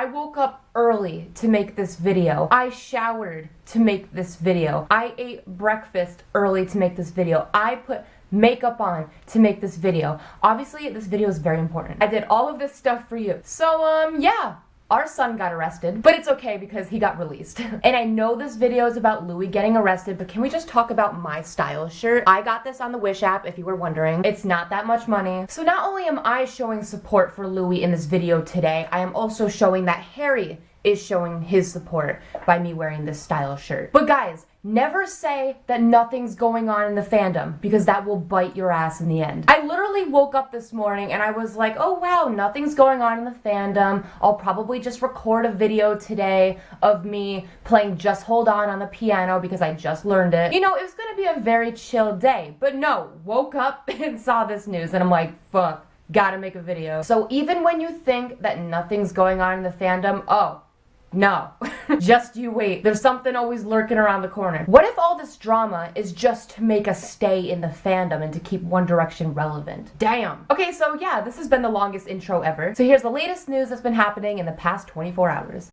I woke up early to make this video. I showered to make this video. I ate breakfast early to make this video. I put makeup on to make this video. Obviously, this video is very important. I did all of this stuff for you. So, yeah. Our son got arrested, but it's okay because he got released. And I know this video is about Louis getting arrested, but can we just talk about my style shirt? I got this on the Wish app, if you were wondering. It's not that much money. So not only am I showing support for Louis in this video today, I am also showing that Harry is showing his support by me wearing this style shirt. But guys, never say that nothing's going on in the fandom, because that will bite your ass in the end. I literally woke up this morning and I was like, oh wow, nothing's going on in the fandom. I'll probably just record a video today of me playing Just Hold On the piano because I just learned it. You know, it was gonna be a very chill day, but no, woke up and saw this news and I'm like, fuck, gotta make a video. So even when you think that nothing's going on in the fandom, oh, no, just you wait. There's something always lurking around the corner. What if all this drama is just to make us stay in the fandom and to keep One Direction relevant? Damn. Okay, so yeah, this has been the longest intro ever. So here's the latest news that's been happening in the past 24 hours.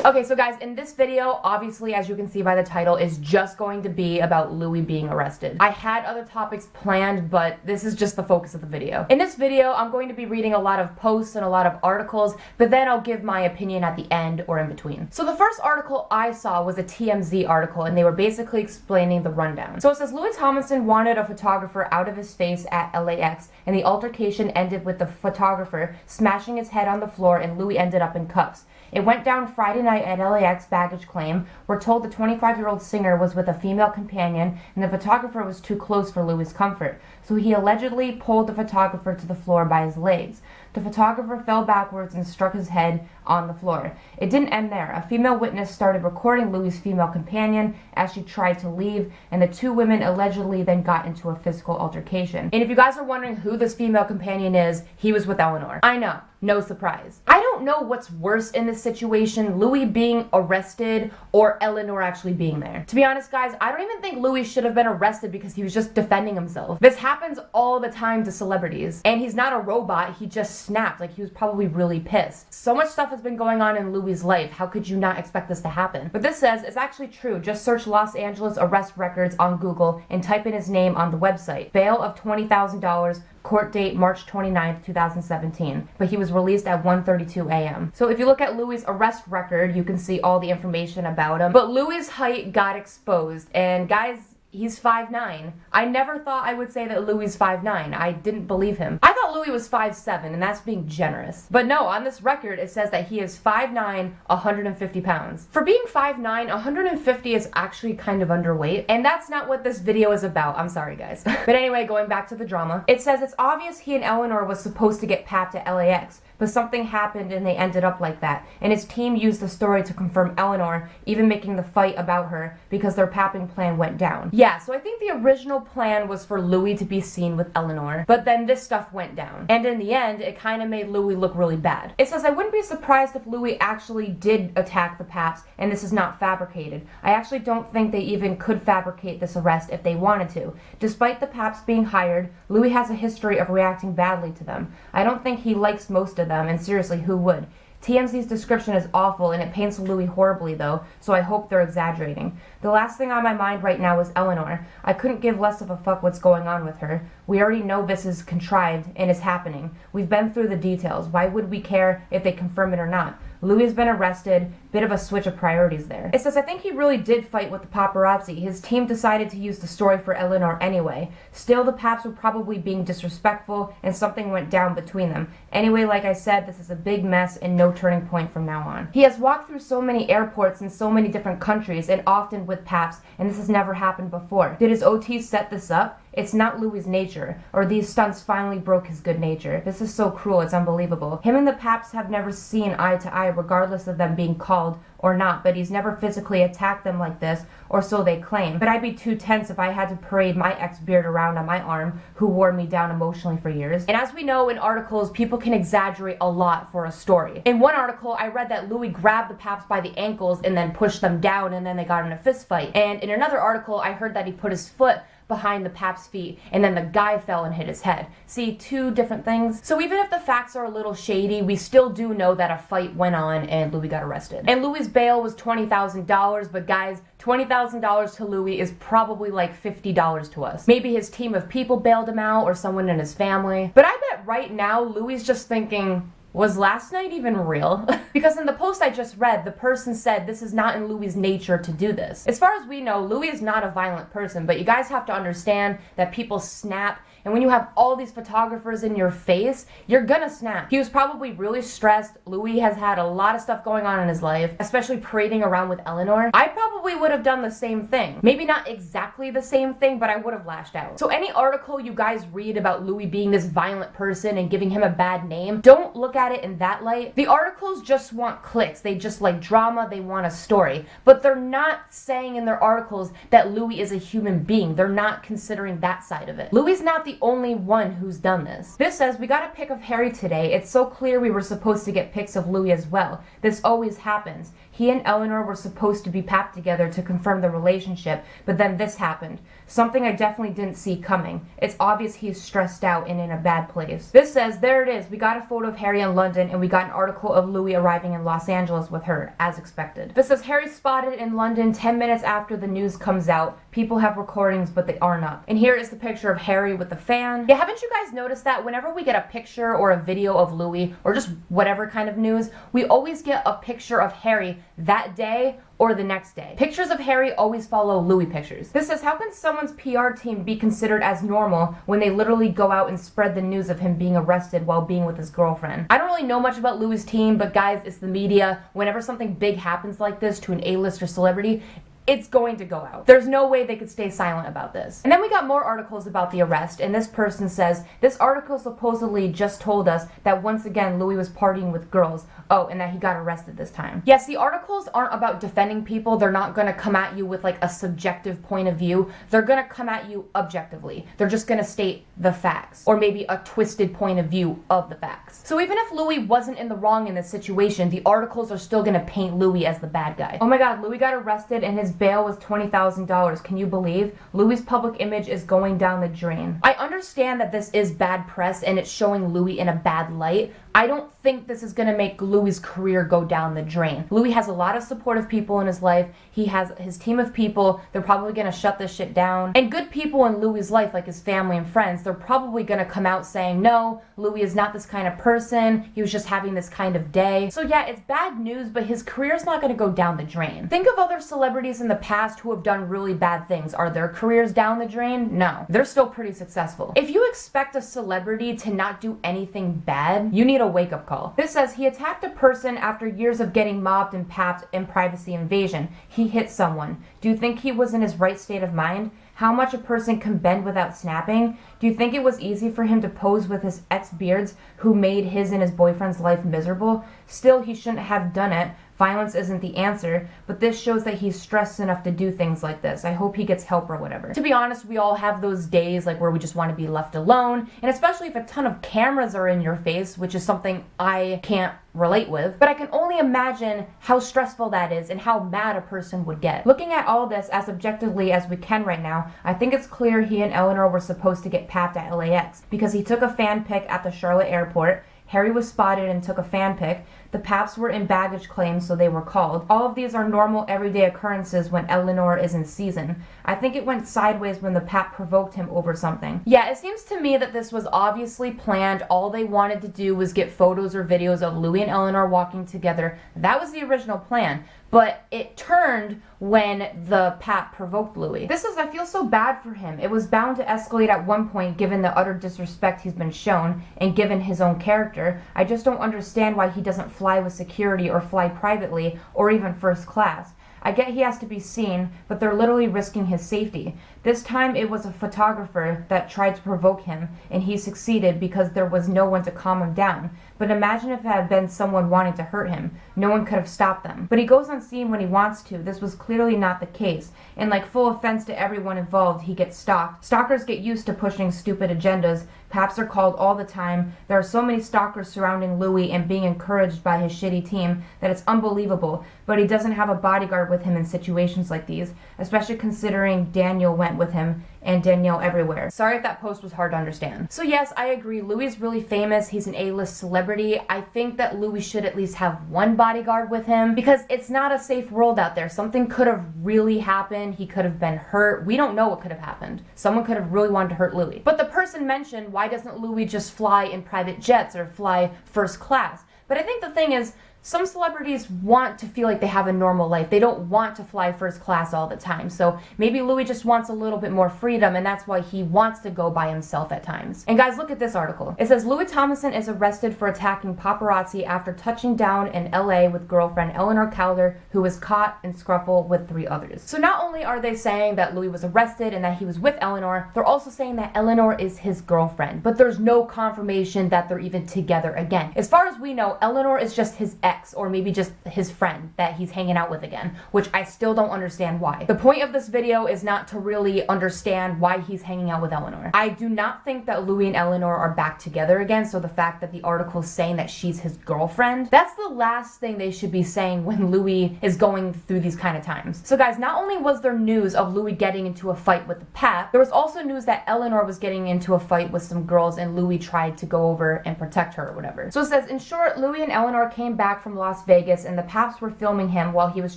Okay, so guys, in this video, obviously, as you can see by the title, is just going to be about Louis being arrested. I had other topics planned, but this is just the focus of the video. In this video, I'm going to be reading a lot of posts and a lot of articles, but then I'll give my opinion at the end or in between. So the first article I saw was a TMZ article, and they were basically explaining the rundown. So it says, Louis Tomlinson wanted a photographer out of his face at LAX, and the altercation ended with the photographer smashing his head on the floor, and Louis ended up in cuffs. It went down Friday night at LAX baggage claim. We're told the 25-year-old singer was with a female companion and the photographer was too close for Louis' comfort, so he allegedly pulled the photographer to the floor by his legs. The photographer fell backwards and struck his head on the floor. It didn't end there. A female witness started recording Louis' female companion as she tried to leave, and the two women allegedly then got into a physical altercation. And if you guys are wondering who this female companion is, he was with Eleanor. I know, no surprise. I don't know what's worse in this situation, Louis being arrested or Eleanor actually being there. To be honest, guys, I don't even think Louis should have been arrested because he was just defending himself. This happens all the time to celebrities, and he's not a robot, he just snapped. Like, he was probably really pissed. So much stuff has been going on in Louis' life. How could you not expect this to happen? But this says it's actually true. Just search Los Angeles arrest records on Google and type in his name on the website. Bail of $20,000, court date March 29th, 2017. But he was released at 1:32 a.m. So if you look at Louis' arrest record, you can see all the information about him. But Louis' height got exposed, and guys, he's 5'9". I never thought I would say that Louis is 5'9". I didn't believe him. I thought Louis was 5'7", and that's being generous. But no, on this record, it says that he is 5'9", 150 pounds. For being 5'9", 150 is actually kind of underweight, and that's not what this video is about. I'm sorry, guys. But anyway, going back to the drama, it says it's obvious he and Eleanor was supposed to get papped at LAX, but something happened and they ended up like that. And his team used the story to confirm Eleanor, even making the fight about her because their papping plan went down. Yeah, so I think the original plan was for Louis to be seen with Eleanor, but then this stuff went down. And in the end, it kind of made Louis look really bad. It says, I wouldn't be surprised if Louis actually did attack the Paps and this is not fabricated. I actually don't think they even could fabricate this arrest if they wanted to. Despite the Paps being hired, Louis has a history of reacting badly to them. I don't think he likes most of them, and seriously, who would? TMZ's description is awful and it paints Louis horribly though, so I hope they're exaggerating. The last thing on my mind right now is Eleanor. I couldn't give less of a fuck what's going on with her. We already know this is contrived and is happening. We've been through the details. Why would we care if they confirm it or not? Louis has been arrested, bit of a switch of priorities there. It says, I think he really did fight with the paparazzi. His team decided to use the story for Eleanor anyway. Still, the Paps were probably being disrespectful and something went down between them. Anyway, like I said, this is a big mess and no turning point from now on. He has walked through so many airports in so many different countries and often with Paps, and this has never happened before. Did his OT set this up? It's not Louis' nature, or these stunts finally broke his good nature. This is so cruel, it's unbelievable. Him and the Paps have never seen eye to eye regardless of them being called or not, but he's never physically attacked them like this, or so they claim. But I'd be too tense if I had to parade my ex-beard around on my arm, who wore me down emotionally for years. And as we know in articles, people can exaggerate a lot for a story. In one article, I read that Louis grabbed the Paps by the ankles and then pushed them down, and then they got in a fist fight. And in another article, I heard that he put his foot behind the Pap's feet, and then the guy fell and hit his head. See, two different things. So even if the facts are a little shady, we still do know that a fight went on and Louis got arrested. And Louis' bail was $20,000, but guys, $20,000 to Louis is probably like $50 to us. Maybe his team of people bailed him out, or someone in his family. But I bet right now, Louis is just thinking, was last night even real? Because in the post I just read, the person said this is not in Louis' nature to do this. As far as we know, Louis is not a violent person, but you guys have to understand that people snap, and when you have all these photographers in your face, you're gonna snap. He was probably really stressed. Louis has had a lot of stuff going on in his life, especially parading around with Eleanor. I probably would have done the same thing. Maybe not exactly the same thing, but I would have lashed out. So any article you guys read about Louis being this violent person and giving him a bad name, don't look at it in that light. The articles just want clicks. They just like drama, they want a story. But they're not saying in their articles that Louis is a human being. They're not considering that side of it. Louis not the only one who's done this. This says, we got a pic of Harry today. It's so clear we were supposed to get pics of Louis as well. This always happens. He and Eleanor were supposed to be papped together to confirm the relationship, but then this happened. Something I definitely didn't see coming. It's obvious he's stressed out and in a bad place. This says, there it is. We got a photo of Harry in London, and we got an article of Louis arriving in Los Angeles with her, as expected. This says, Harry spotted in London 10 minutes after the news comes out. People have recordings, but they aren't up. And here is the picture of Harry with the fan. Yeah, haven't you guys noticed that whenever we get a picture or a video of Louis, or just whatever kind of news, we always get a picture of Harry that day or the next day. Pictures of Harry always follow Louis pictures. This says, how can someone's PR team be considered as normal when they literally go out and spread the news of him being arrested while being with his girlfriend? I don't really know much about Louis' team, but guys, it's the media. Whenever something big happens like this to an A-lister celebrity, it's going to go out. There's no way they could stay silent about this. And then we got more articles about the arrest, and this person says, this article supposedly just told us that once again Louis was partying with girls. Oh, and that he got arrested this time. Yes, the articles aren't about defending people. They're not gonna come at you with like a subjective point of view. They're gonna come at you objectively. They're just gonna state the facts, or maybe a twisted point of view of the facts. So even if Louis wasn't in the wrong in this situation, the articles are still gonna paint Louis as the bad guy. Oh my god, Louis got arrested and his bail was $20,000. Can you believe? Louis' public image is going down the drain. I understand that this is bad press and it's showing Louis in a bad light. I don't think this is gonna make Louis' career go down the drain. Louis has a lot of supportive people in his life. He has his team of people. They're probably gonna shut this shit down. And good people in Louis' life, like his family and friends, they're probably gonna come out saying, no, Louis is not this kind of person. He was just having this kind of day. So yeah, it's bad news, but his career's not gonna go down the drain. Think of other celebrities in the past who have done really bad things. Are their careers down the drain? No. They're still pretty successful. If you expect a celebrity to not do anything bad, you need a wake-up call. This says, he attacked a person after years of getting mobbed and papped in privacy invasion. He hit someone. Do you think he was in his right state of mind? How much a person can bend without snapping? Do you think it was easy for him to pose with his ex-beards who made his and his boyfriend's life miserable? Still, he shouldn't have done it. Violence isn't the answer, but this shows that he's stressed enough to do things like this. I hope he gets help or whatever. To be honest, we all have those days like where we just want to be left alone, and especially if a ton of cameras are in your face, which is something I can't relate with, but I can only imagine how stressful that is and how mad a person would get. Looking at all this as objectively as we can right now, I think it's clear he and Eleanor were supposed to get papped at LAX because he took a fan pic at the Charlotte airport. Harry was spotted and took a fan pic. The Paps were in baggage claims, so they were called. All of these are normal everyday occurrences when Eleanor is in season. I think it went sideways when the Pap provoked him over something. Yeah, it seems to me that this was obviously planned. All they wanted to do was get photos or videos of Louis and Eleanor walking together. That was the original plan. But it turned when the Pap provoked Louis. This is, I feel so bad for him. It was bound to escalate at one point given the utter disrespect he's been shown and given his own character. I just don't understand why he doesn't fly with security or fly privately or even first class. I get he has to be seen, but they're literally risking his safety. This time it was a photographer that tried to provoke him, and he succeeded because there was no one to calm him down. but imagine if it had been someone wanting to hurt him. No one could have stopped them. But he goes on scene when he wants to. This was clearly not the case. And like, full offense to everyone involved, he gets stalked. Stalkers get used to pushing stupid agendas. Paps are called all the time. There are so many stalkers surrounding Louis and being encouraged by his shitty team that it's unbelievable. But he doesn't have a bodyguard with him in situations like these, especially considering Daniel went with him and Danielle everywhere. Sorry if that post was hard to understand. So yes, I agree, Louis is really famous. He's an A-list celebrity. I think that Louis should at least have one bodyguard with him because it's not a safe world out there. Something could have really happened. He could have been hurt. We don't know what could have happened. Someone could have really wanted to hurt Louis. But the person mentioned, why doesn't Louis just fly in private jets or fly first class? But I think the thing is, some celebrities want to feel like they have a normal life. They don't want to fly first class all the time. So maybe Louis just wants a little bit more freedom, and that's why he wants to go by himself at times. And guys, look at this article. It says, Louis Tomlinson is arrested for attacking paparazzi after touching down in LA with girlfriend Eleanor Calder, who was caught in Scuffle with 3 others. So not only are they saying that Louis was arrested and that he was with Eleanor, they're also saying that Eleanor is his girlfriend. But there's no confirmation that they're even together again. As far as we know, Eleanor is just his ex, or maybe just his friend that he's hanging out with again, which I still don't understand why. The point of this video is not to really understand why he's hanging out with Eleanor. I do not think that Louis and Eleanor are back together again, so the fact that the article is saying that she's his girlfriend, that's the last thing they should be saying when Louis is going through these kind of times. So guys, not only was there news of Louis getting into a fight with the Pap, there was also news that Eleanor was getting into a fight with some girls and Louis tried to go over and protect her or whatever. So it says, in short, Louis and Eleanor came back from Las Vegas and the Paps were filming him while he was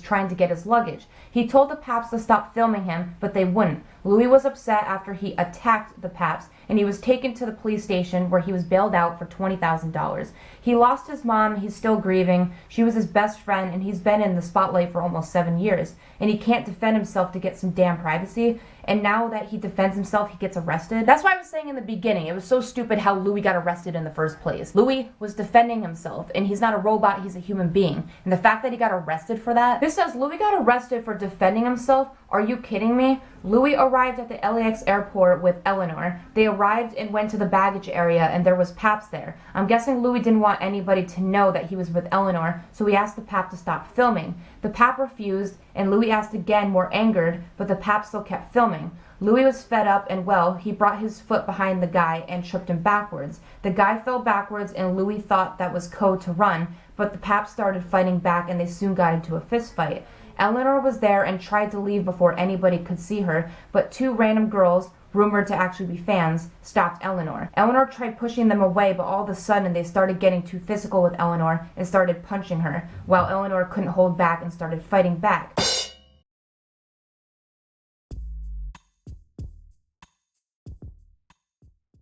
trying to get his luggage. He told the Paps to stop filming him, but they wouldn't. Louis was upset after he attacked the Paps, and he was taken to the police station where he was bailed out for $20,000. He lost his mom, he's still grieving. She was his best friend, and he's been in the spotlight for almost 7 years. And he can't defend himself to get some damn privacy. And now that he defends himself, he gets arrested. That's why I was saying in the beginning, it was so stupid how Louis got arrested in the first place. Louis was defending himself, and he's not a robot, he's a human being. And the fact that he got arrested for that, this says Louis got arrested for defending himself. Are you kidding me? Louis arrived at the LAX airport with Eleanor. They arrived and went to the baggage area, and there was Paps there. I'm guessing Louis didn't want anybody to know that he was with Eleanor, so he asked the Pap to stop filming. The Pap refused, and Louis asked again, more angered, but the Pap still kept filming. Louis was fed up, and well, he brought his foot behind the guy and tripped him backwards. The guy fell backwards, and Louis thought that was code to run, but the Pap started fighting back, and they soon got into a fist fight. Eleanor was there and tried to leave before anybody could see her, but 2 random girls, rumored to actually be fans, stopped Eleanor. Eleanor tried pushing them away, but all of a sudden they started getting too physical with Eleanor and started punching her, while Eleanor couldn't hold back and started fighting back.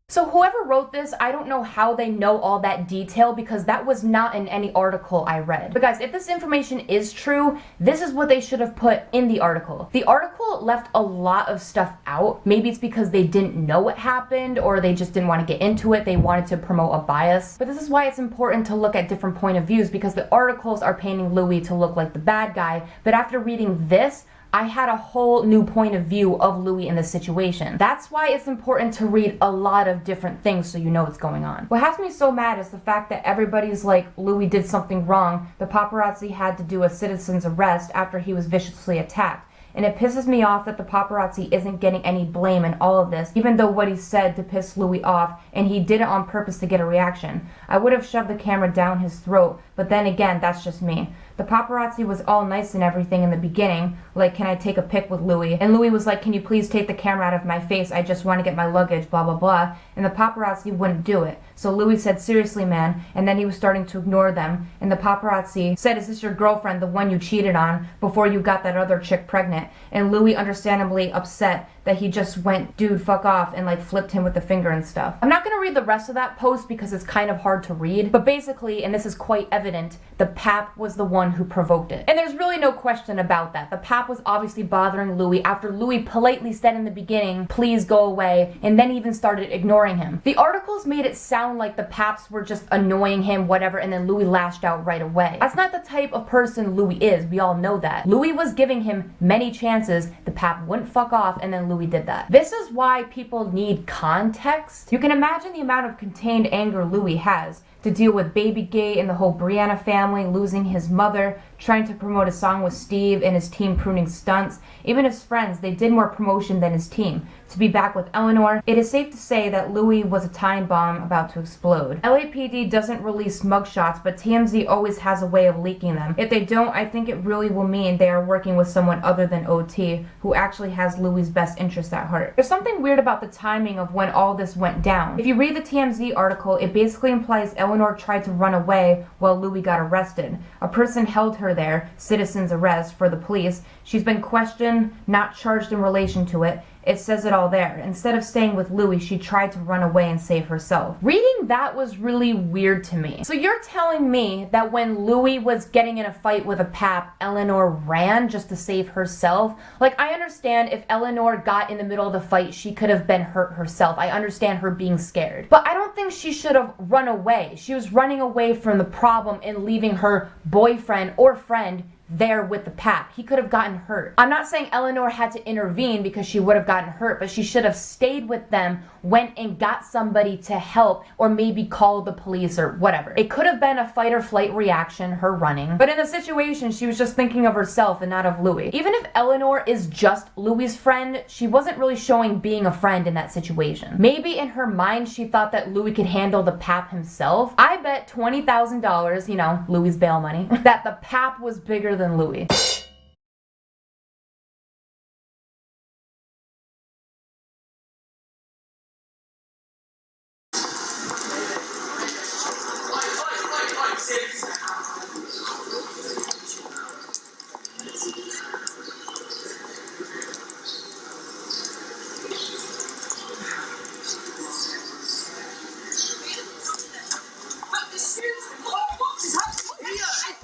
So whoever wrote this, I don't know how they know all that detail because that was not in any article I read. But guys, if this information is true, this is what they should have put in the article. The article left a lot of stuff out. Maybe it's because they didn't know what happened or they just didn't want to get into it. They wanted to promote a bias. But this is why it's important to look at different point of views because the articles are painting Louis to look like the bad guy. But after reading this, I had a whole new point of view of Louis in this situation. That's why it's important to read a lot of different things so you know what's going on. What has me so mad is the fact that everybody's like, Louis did something wrong. The paparazzi had to do a citizen's arrest after he was viciously attacked. And it pisses me off that the paparazzi isn't getting any blame in all of this, even though what he said to piss Louis off, and he did it on purpose to get a reaction. I would have shoved the camera down his throat, but then again, that's just me. The paparazzi was all nice and everything in the beginning, like, can I take a pic with Louis? And Louis was like, can you please take the camera out of my face? I just want to get my luggage, blah, blah, blah. And the paparazzi wouldn't do it. So Louis said, seriously, man. And then he was starting to ignore them. And the paparazzi said, is this your girlfriend, the one you cheated on before you got that other chick pregnant? And Louis, understandably upset that he just went, dude, fuck off, and like flipped him with the finger and stuff. I'm not gonna read the rest of that post because it's kind of hard to read, but basically, and this is quite evident, the Pap was the one who provoked it. And there's really no question about that. The Pap was obviously bothering Louis after Louis politely said in the beginning, please go away, and then even started ignoring him. The articles made it sound like the Paps were just annoying him, whatever, and then Louis lashed out right away. That's not the type of person Louis is, we all know that. Louis was giving him many chances, the Pap wouldn't fuck off, and then Louis did that. This is why people need context. You can imagine the amount of contained anger Louis has. to deal with Babygate and the whole Brianna family, losing his mother, trying to promote a song with Steve and his team pruning stunts. Even his friends, they did more promotion than his team. To be back with Eleanor, it is safe to say that Louis was a time bomb about to explode. LAPD doesn't release mugshots, but TMZ always has a way of leaking them. If they don't, I think it really will mean they are working with someone other than OT, who actually has Louis' best interest at heart. There's something weird about the timing of when all this went down. If you read the TMZ article, it basically implies Eleanor tried to run away while Louis got arrested. A person held her there, citizen's arrest, for the police. She's been questioned, not charged in relation to it. It says it all there. Instead of staying with Louis, she tried to run away and save herself. Reading that was really weird to me. So you're telling me that when Louis was getting in a fight with a pap, Eleanor ran just to save herself? Like, I understand if Eleanor got in the middle of the fight, she could have been hurt herself. I understand her being scared. But I don't think she should have run away. She was running away from the problem and leaving her boyfriend or friend there with the pap. He could have gotten hurt. I'm not saying Eleanor had to intervene because she would have gotten hurt, but she should have stayed with them, went and got somebody to help, or maybe called the police or whatever. It could have been a fight or flight reaction, her running. But in the situation, she was just thinking of herself and not of Louis. Even if Eleanor is just Louis' friend, she wasn't really showing being a friend in that situation. Maybe in her mind, she thought that Louis could handle the pap himself. I bet $20,000, you know, Louis' bail money, that the pap was bigger than Louis.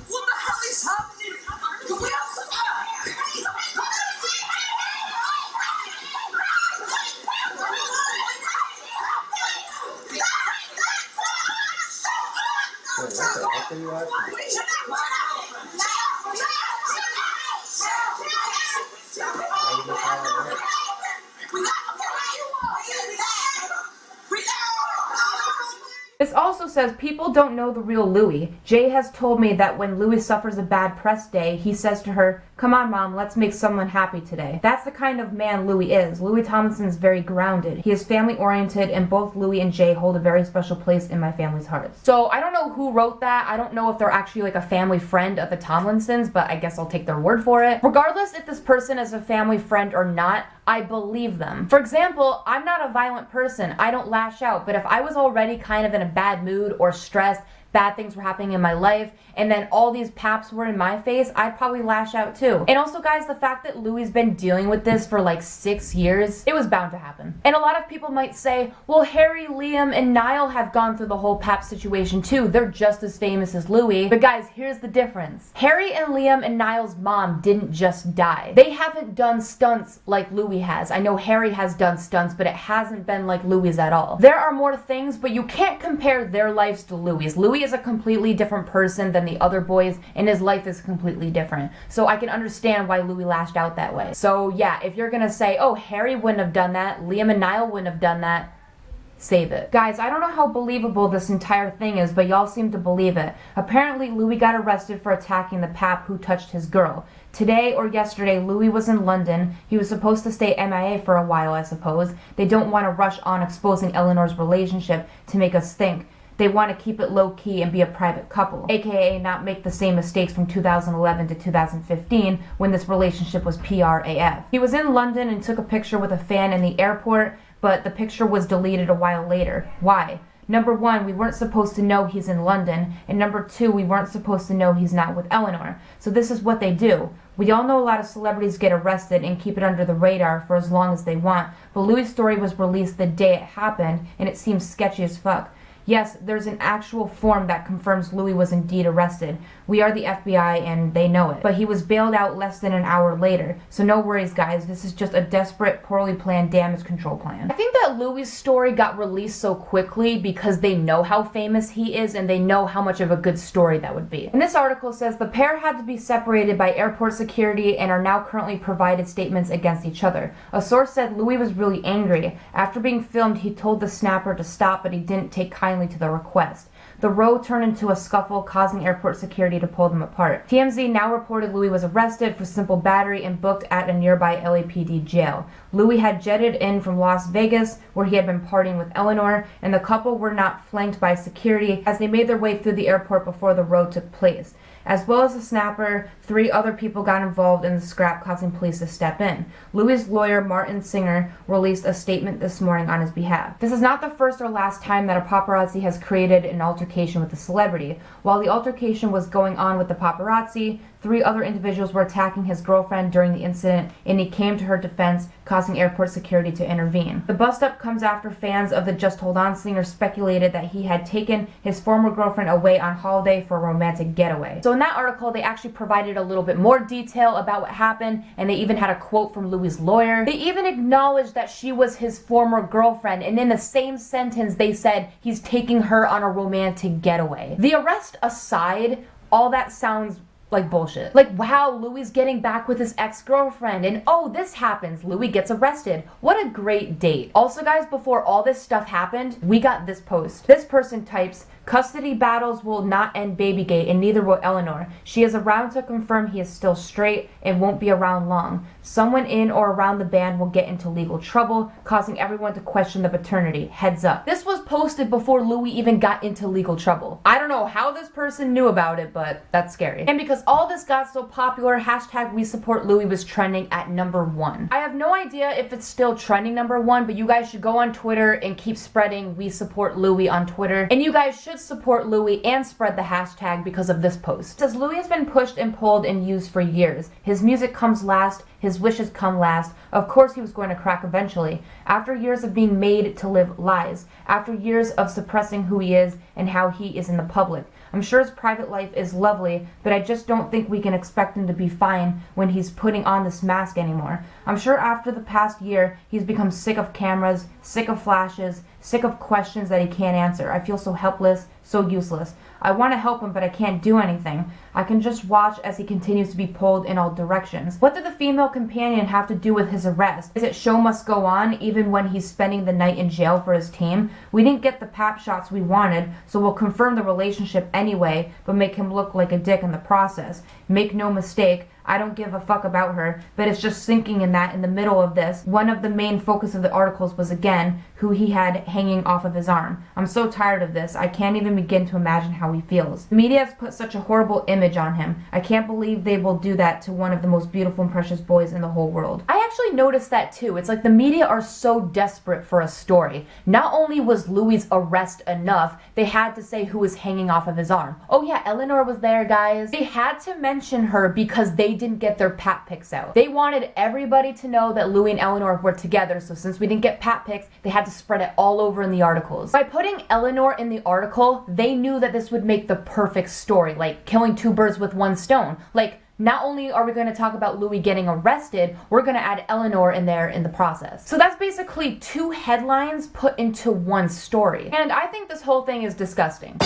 What the hell is happening? Can we have some What the heck are you watching? This also says people don't know the real Louis. Jay has told me that when Louis suffers a bad press day, he says to her, "Come on, Mom, let's make someone happy today." That's the kind of man Louis is. Louis Tomlinson is very grounded. He is family-oriented, and both Louis and Jay hold a very special place in my family's hearts. So I don't know who wrote that. I don't know if they're actually like a family friend of the Tomlinsons, but I guess I'll take their word for it. Regardless if this person is a family friend or not, I believe them. For example, I'm not a violent person. I don't lash out, but if I was already kind of in a bad mood or stressed, bad things were happening in my life, and then all these paps were in my face, I'd probably lash out too. And also, guys, the fact that Louis has been dealing with this for like 6 years, it was bound to happen. And a lot of people might say, well, Harry, Liam, and Niall have gone through the whole pap situation too. They're just as famous as Louis. But guys, here's the difference. Harry and Liam and Niall's mom didn't just die. They haven't done stunts like Louis has. I know Harry has done stunts, but it hasn't been like Louis at all. There are more things, but you can't compare their lives to Louis'. Louis is a completely different person than the other boys, and his life is completely different. So I can understand why Louis lashed out that way. So yeah, if you're gonna say, oh, Harry wouldn't have done that, Liam and Niall wouldn't have done that, save it. Guys, I don't know how believable this entire thing is, but y'all seem to believe it. Apparently, Louis got arrested for attacking the pap who touched his girl. Today or yesterday, Louis was in London. He was supposed to stay MIA for a while, I suppose. They don't want to rush on exposing Eleanor's relationship to make us think. They want to keep it low-key and be a private couple, aka not make the same mistakes from 2011 to 2015 when this relationship was PRAF. He was in London and took a picture with a fan in the airport, but the picture was deleted a while later. Why? Number one, we weren't supposed to know he's in London, and number two, we weren't supposed to know he's not with Eleanor. So this is what they do. We all know a lot of celebrities get arrested and keep it under the radar for as long as they want, but Louis' story was released the day it happened, and it seems sketchy as fuck. Yes, there's an actual form that confirms Louis was indeed arrested. We are the FBI and they know it. But he was bailed out less than an hour later. So no worries, guys. This is just a desperate, poorly planned damage control plan. I think that Louis' story got released so quickly because they know how famous he is and they know how much of a good story that would be. And this article says the pair had to be separated by airport security and are now currently provided statements against each other. A source said Louis was really angry. After being filmed, he told the snapper to stop, but he didn't take kindly to the request. The row turned into a scuffle, causing airport security to pull them apart. TMZ now reported Louis was arrested for simple battery and booked at a nearby LAPD jail. Louis had jetted in from Las Vegas, where he had been partying with Eleanor, and the couple were not flanked by security as they made their way through the airport before the row took place. As well as the snapper, 3 other people got involved in the scrap, causing police to step in. Louis' lawyer, Martin Singer, released a statement this morning on his behalf. This is not the first or last time that a paparazzi has created an altercation with a celebrity. While the altercation was going on with the paparazzi, 3 other individuals were attacking his girlfriend during the incident, and he came to her defense, causing airport security to intervene. The bust-up comes after fans of the Just Hold On singer speculated that he had taken his former girlfriend away on holiday for a romantic getaway. So in that article, they actually provided a little bit more detail about what happened, and they even had a quote from Louis' lawyer. They even acknowledged that she was his former girlfriend, and in the same sentence, they said he's taking her on a romantic getaway. The arrest aside, all that sounds like bullshit. Like, wow, Louis getting back with his ex-girlfriend, and oh, this happens, Louis gets arrested. What a great date. Also, guys, before all this stuff happened, we got this post. This person types, "Custody battles will not end Babygate, and neither will Eleanor. She is around to confirm he is still straight and won't be around long. Someone in or around the band will get into legal trouble, causing everyone to question the paternity. Heads up." This was posted before Louis even got into legal trouble. I don't know how this person knew about it, but that's scary. And because all this got so popular, hashtag We Support Louis was trending at #1. I have no idea if it's still trending #1, but you guys should go on Twitter and keep spreading We Support Louis on Twitter. And you guys should support Louis and spread the hashtag because of this post. It says Louis has been pushed and pulled and used for years. His music comes last, his wishes come last. Of course he was going to crack eventually. After years of being made to live lies. After years of suppressing who he is and how he is in the public. I'm sure his private life is lovely, but I just don't think we can expect him to be fine when he's putting on this mask anymore. I'm sure after the past year, he's become sick of cameras, sick of flashes, sick of questions that he can't answer. I feel so helpless, so useless. I want to help him, but I can't do anything. I can just watch as he continues to be pulled in all directions. What did the female companion have to do with his arrest? Is it show must go on even when he's spending the night in jail for his team? We didn't get the pap shots we wanted, so we'll confirm the relationship anyway, but make him look like a dick in the process. Make no mistake, I don't give a fuck about her, but it's just sinking in that in the middle of this, one of the main focus of the articles was again, who he had hanging off of his arm. I'm so tired of this, I can't even begin to imagine how he feels. The media has put such a horrible image on him. I can't believe they will do that to one of the most beautiful and precious boys in the whole world. I actually noticed that too. It's like the media are so desperate for a story. Not only was Louis' arrest enough, they had to say who was hanging off of his arm. Oh yeah, Eleanor was there, guys. They had to mention her because they didn't get their pat pics out. They wanted everybody to know that Louis and Eleanor were together, so since we didn't get pat pics, they had to spread it all over in the articles. By putting Eleanor in the article, they knew that this would make the perfect story, like killing 2 birds with 1 stone. Like, not only are we going to talk about Louis getting arrested, we're going to add Eleanor in there in the process. So that's basically 2 headlines put into 1 story. And I think this whole thing is disgusting.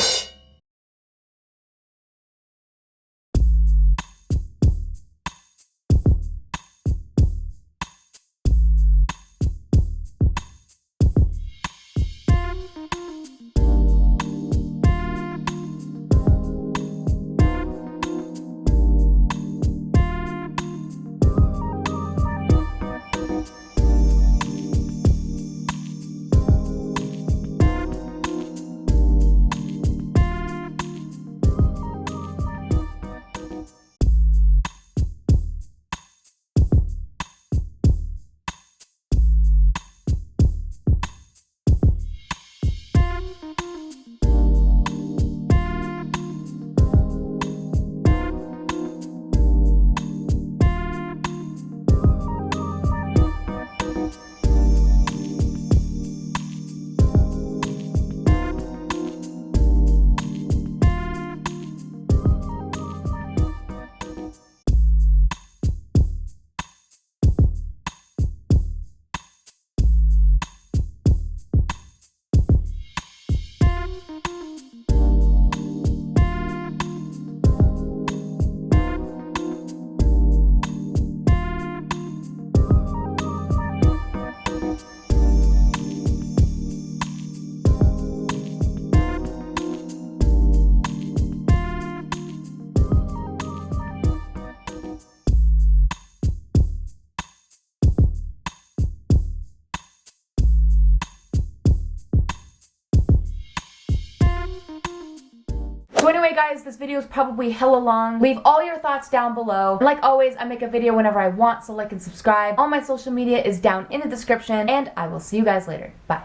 guys, this video is probably hella long. Leave all your thoughts down below. And like always, I make a video whenever I want, so like and subscribe. All my social media is down in the description, and I will see you guys later. Bye.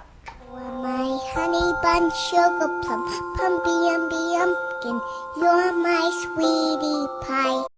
My honey bun, sugar plum, pumpy umby umpkin, you're my sweetie pie.